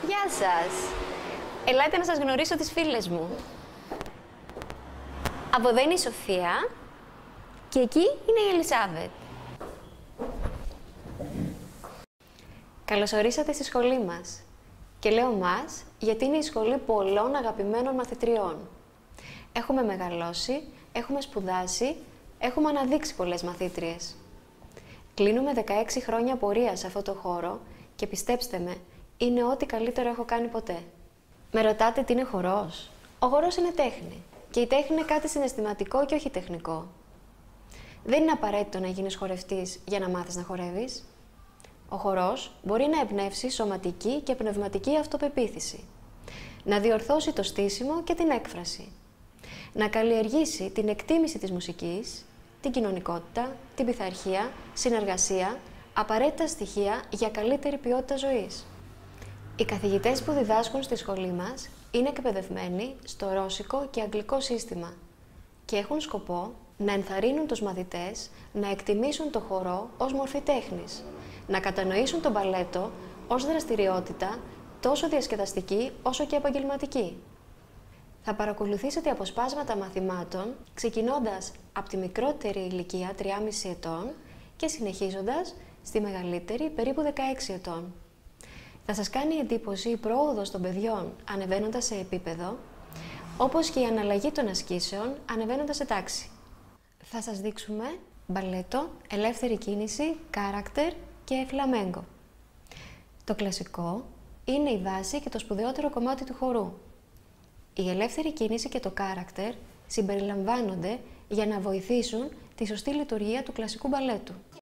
Γεια σας! Ελάτε να σας γνωρίσω τις φίλες μου. Από εδώ είναι η Σοφία και εκεί είναι η Ελισάβετ. Καλώς ορίσατε στη σχολή μας. Και λέω μας, γιατί είναι η σχολή πολλών αγαπημένων μαθητριών. Έχουμε μεγαλώσει, έχουμε σπουδάσει, έχουμε αναδείξει πολλές μαθήτριες. Κλείνουμε 16 χρόνια πορεία σε αυτό το χώρο και πιστέψτε με, είναι ό,τι καλύτερο έχω κάνει ποτέ. Με ρωτάτε τι είναι χορός? Ο χορός είναι τέχνη. Και η τέχνη είναι κάτι συναισθηματικό και όχι τεχνικό. Δεν είναι απαραίτητο να γίνεις χορευτής για να μάθεις να χορεύεις. Ο χορός μπορεί να εμπνεύσει σωματική και πνευματική αυτοπεποίθηση. Να διορθώσει το στήσιμο και την έκφραση. Να καλλιεργήσει την εκτίμηση της μουσικής, την κοινωνικότητα, την πειθαρχία, συνεργασία, απαραίτητα στοιχεία για καλύτερη ποιότητα ζωής. Οι καθηγητές που διδάσκουν στη σχολή μας είναι εκπαιδευμένοι στο ρώσικο και αγγλικό σύστημα και έχουν σκοπό να ενθαρρύνουν τους μαθητές να εκτιμήσουν το χορό ως μορφή τέχνης, να κατανοήσουν το μπαλέτο ως δραστηριότητα τόσο διασκεδαστική όσο και επαγγελματική. Θα παρακολουθήσετε αποσπάσματα μαθημάτων ξεκινώντας από τη μικρότερη ηλικία 3,5 ετών και συνεχίζοντας στη μεγαλύτερη περίπου 16 ετών. Θα σας κάνει εντύπωση η πρόοδος των παιδιών ανεβαίνοντας σε επίπεδο, όπως και η αναλλαγή των ασκήσεων ανεβαίνοντας σε τάξη. Θα σας δείξουμε μπαλέτο, ελεύθερη κίνηση, character και φλαμέγκο. Το κλασικό είναι η βάση και το σπουδαιότερο κομμάτι του χορού. Η ελεύθερη κίνηση και το character συμπεριλαμβάνονται για να βοηθήσουν τη σωστή λειτουργία του κλασικού μπαλέτου.